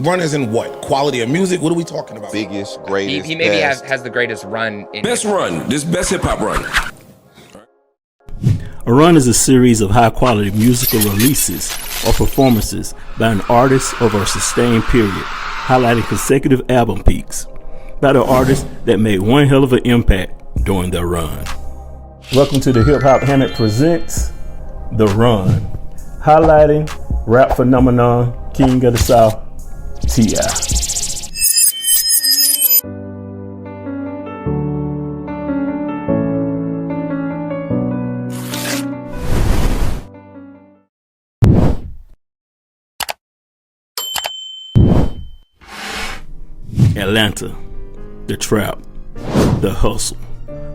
run as in what? Quality of music? What are we talking about? Biggest, greatest, He maybe best. has the greatest run. Best run. This best hip hop run. A run is a series of high-quality musical releases or performances by an artist over a sustained period, highlighting consecutive album peaks by the artist that made one hell of an impact during their run. Welcome to the Hip Hop Hammock presents The Run, highlighting rap phenomenon King of the South, T.I. Atlanta, the trap, the hustle.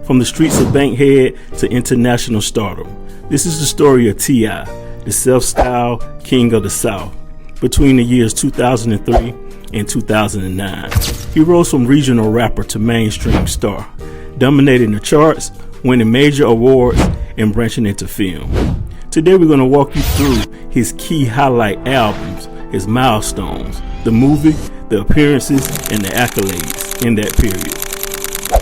From the streets of Bankhead to international stardom, this is the story of T.I., the self-styled King of the South. Between the years 2003 and 2009, he rose from regional rapper to mainstream star, dominating the charts, winning major awards, and branching into film. Today we're going to walk you through his key highlight albums, his milestones, the movie, the appearances, and the accolades in that period.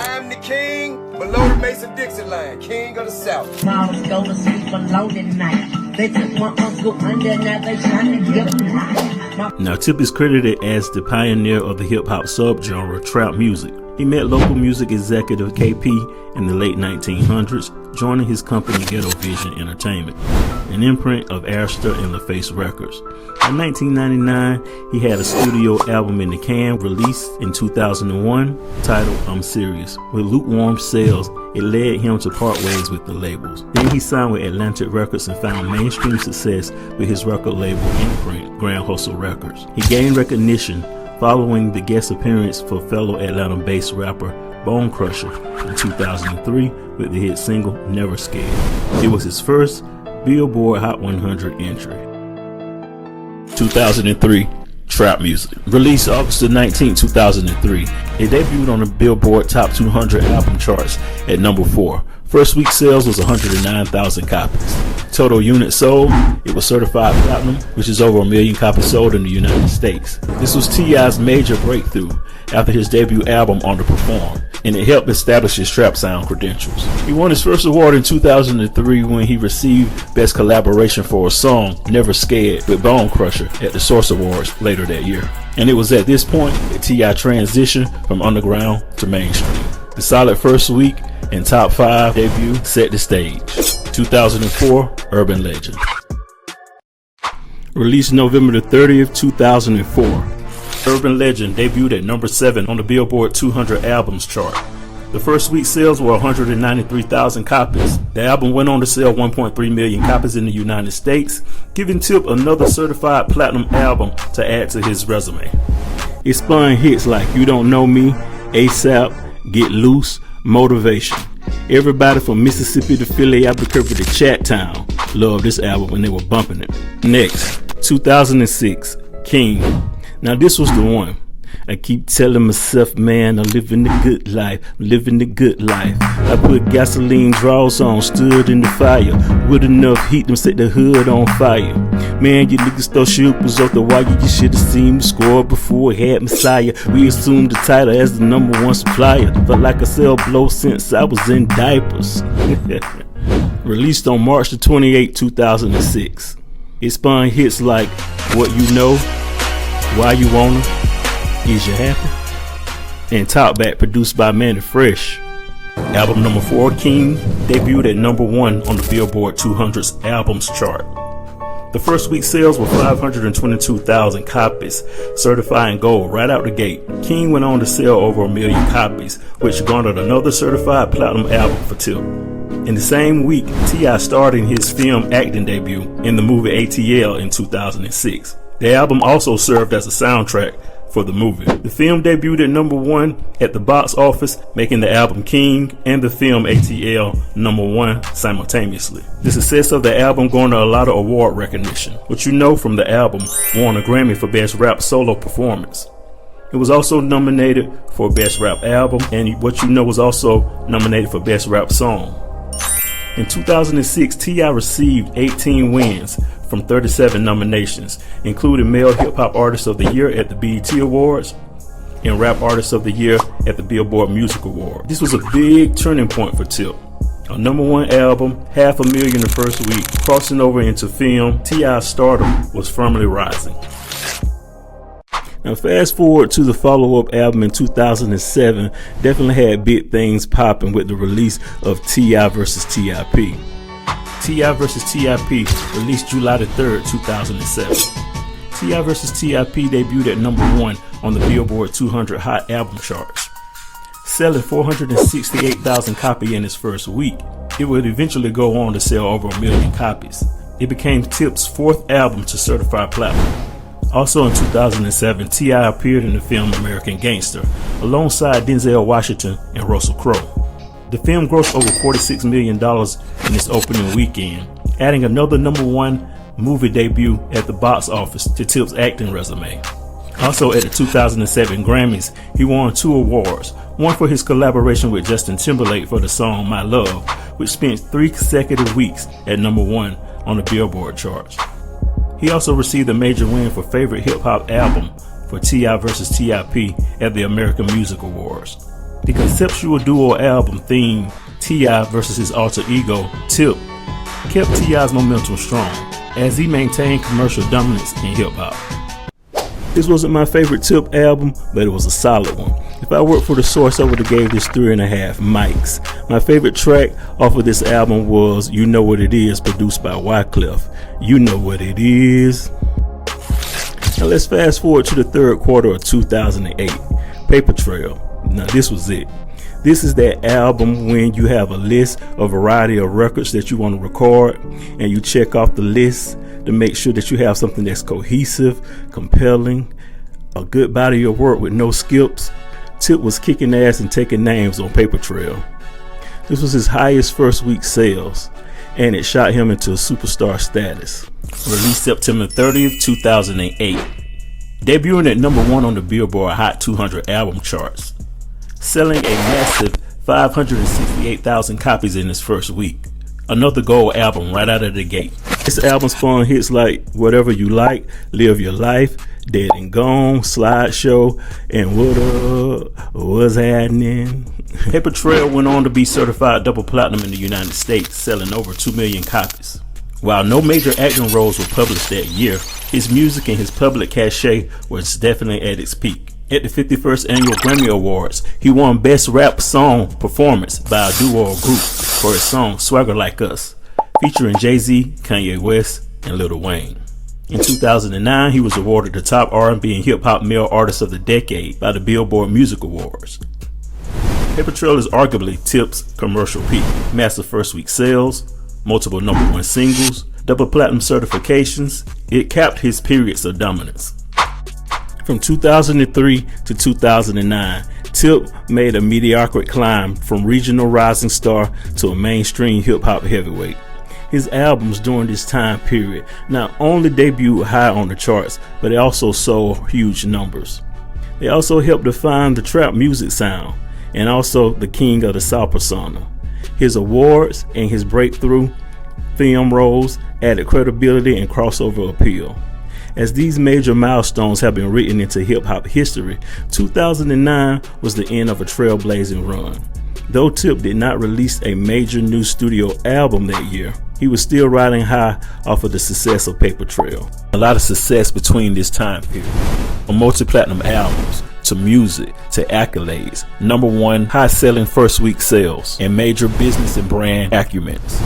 I'm the king below the Mason-Dixon line, King of the South. Moms go to sleep below the night. They took my uncle under, now they trying to get him. Now, Tip is credited as the pioneer of the hip-hop subgenre Trap Muzik. He met local music executive KP in the late 1900s, joining his company Ghetto Vision Entertainment, an imprint of Arista and LaFace Records. In 1999, he had a studio album in the can released in 2001 titled I'm Serious. With lukewarm sales, it led him to part ways with the labels. Then he signed with Atlantic Records and found mainstream success with his record label imprint, Grand Hustle Records. He gained recognition following the guest appearance for fellow Atlanta-based rapper Bone Crusher in 2003 with the hit single Never Scared. It was his first Billboard Hot 100 entry. 2003, Trap Muzik. Released August 19, 2003. It debuted on the Billboard Top 200 album charts at number 4. First week sales was 109,000 copies. Total units sold, it was certified platinum, which is over 1 million copies sold in the United States. This was T.I.'s major breakthrough after his debut album Underperformed, and it helped establish his trap sound credentials. He won his first award in 2003 when he received Best Collaboration for a Song, Never Scared, with Bone Crusher at the Source Awards later that year. And it was at this point that T.I. transitioned from underground to mainstream. The solid first week and top 5 debut set the stage. 2004, Urban Legend. Released November the 30th, 2004. Urban Legend debuted at number 7 on the Billboard 200 albums chart. The first week sales were 193,000 copies. The album went on to sell 1.3 million copies in the United States, giving Tip another certified platinum album to add to his resume. It spun hits like You Don't Know Me, ASAP, Get Loose, Motivation. Everybody from Mississippi to Philly, Albuquerque to Chattown loved this album when they were bumping it. Next, 2006, King. Now this was the one. I keep telling myself, man, I'm living the good life, living the good life. I put gasoline draws on, stood in the fire. With enough heat, them set the hood on fire. Man, you niggas thought shit was off the wire. You should have seen the score before it had Messiah. We assumed the title as the number 1 supplier. Felt like a cell blow since I was in diapers. Released on March the 28th, 2006. It spun hits like What You Know, Why You Wanna, Is You Happy, and Top Back, produced by Manny Fresh. Album number 4, King, debuted at number 1 on the Billboard 200's albums chart. The first week sales were 522,000 copies, certifying gold right out the gate. King went on to sell over 1 million copies, which garnered another certified platinum album for Tip. In the same week, T.I. starred in his film acting debut in the movie ATL in 2006. The album also served as a soundtrack for the movie. The film debuted at number 1 at the box office, making the album King and the film ATL number 1 simultaneously. The success of the album garnered a lot of award recognition. What You Know from the album won a Grammy for Best Rap Solo Performance. It was also nominated for Best Rap Album, and What You Know was also nominated for Best Rap Song. In 2006, T.I. received 18 wins from 37 nominations, including Male Hip Hop Artist of the Year at the BET Awards and Rap Artist of the Year at the Billboard Music Award. This was a big turning point for Tip. A #1 album, $500,000 the first week, crossing over into film, T.I.'s stardom was firmly rising. Now fast forward to the follow-up album in 2007, definitely had big things popping with the release of T.I. vs. T.I.P. T.I. vs. T.I.P. released July the 3rd, 2007. T.I. vs. T.I.P. debuted at #1 on the Billboard 200 Hot Album charts, selling 468,000 copies in its first week. It would eventually go on to sell over 1 million copies. It became Tip's 4th album to certify platinum. Also in 2007, T.I. appeared in the film American Gangster alongside Denzel Washington and Russell Crowe. The film grossed over $46 million in its opening weekend, adding another #1 movie debut at the box office to Tip's acting resume. Also at the 2007 Grammys, he won 2 awards, one for his collaboration with Justin Timberlake for the song My Love, which spent 3 consecutive weeks at #1 on the Billboard charts. He also received a major win for Favorite Hip Hop Album for T.I. vs. T.I.P. at the American Music Awards. The conceptual duo album theme, T.I. versus his alter ego, Tip, kept T.I.'s momentum strong as he maintained commercial dominance in hip hop. This wasn't my favorite Tip album, but it was a solid one. If I worked for the source, I would have gave this 3.5 mics. My favorite track off of this album was You Know What It Is, produced by Wyclef. You know what it is. Now let's fast forward to the 3rd quarter of 2008. Paper Trail. Now this was it. This is that album when you have a list, a variety of records that you want to record, and you check off the list to make sure that you have something that's cohesive, compelling, a good body of work with no skips. Tip was kicking ass and taking names on Paper Trail. This was his highest first week sales, and it shot him into superstar status. Released September 30th, 2008. Debuting at #1 on the Billboard Hot 200 album charts, selling a massive 568,000 copies in its first week. Another gold album right out of the gate. This album spawned hits like Whatever You Like, Live Your Life, Dead and Gone, Slideshow, and What Up, What's Happening. Paper Trail went on to be certified double platinum in the United States, selling over 2 million copies. While no major acting roles were published that year, his music and his public cachet was definitely at its peak. At the 51st Annual Grammy Awards, he won Best Rap Song Performance by a duo or group for his song Swagger Like Us, featuring Jay-Z, Kanye West, and Lil Wayne. In 2009, he was awarded the top R&B and hip-hop male artist of the decade by the Billboard Music Awards. Paper Trail is arguably Tip's commercial peak. Massive first week sales, multiple #1 singles, double platinum certifications. It capped his periods of dominance. From 2003 to 2009, Tip made a mediocre climb from regional rising star to a mainstream hip-hop heavyweight. His albums during this time period not only debuted high on the charts, but they also sold huge numbers. They also helped define the trap music sound and also the king of the South persona. His awards and his breakthrough film roles added credibility and crossover appeal. As these major milestones have been written into hip-hop history, 2009 was the end of a trailblazing run. Though Tip did not release a major new studio album that year, he was still riding high off of the success of Paper Trail. A lot of success between this time period. From multi-platinum albums, to music, to accolades, #1 high-selling first week sales, and major business and brand acumens.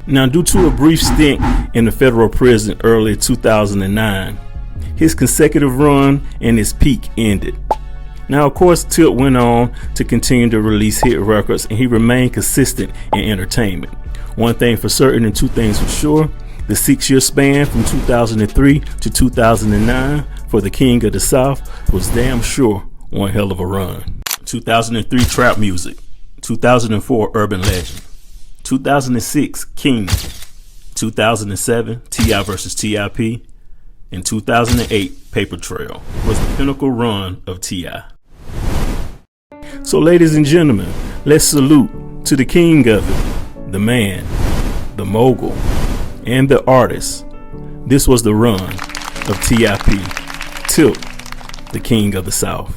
Now, due to a brief stint in the federal prison early 2009, his consecutive run and his peak ended. Now, of course, Tip went on to continue to release hit records, and he remained consistent in entertainment. One thing for certain and 2 things for sure, the 6-year span from 2003 to 2009 for the King of the South was damn sure one hell of a run. 2003 Trap Muzik, 2004 Urban Legend, 2006 King, 2007 T.I. vs. T.I.P., and 2008 Paper Trail was the pinnacle run of T.I. So ladies and gentlemen, let's salute to the king of it, the man, the mogul, and the artist. This was the run of T.I.P. Tilt, the king of the South.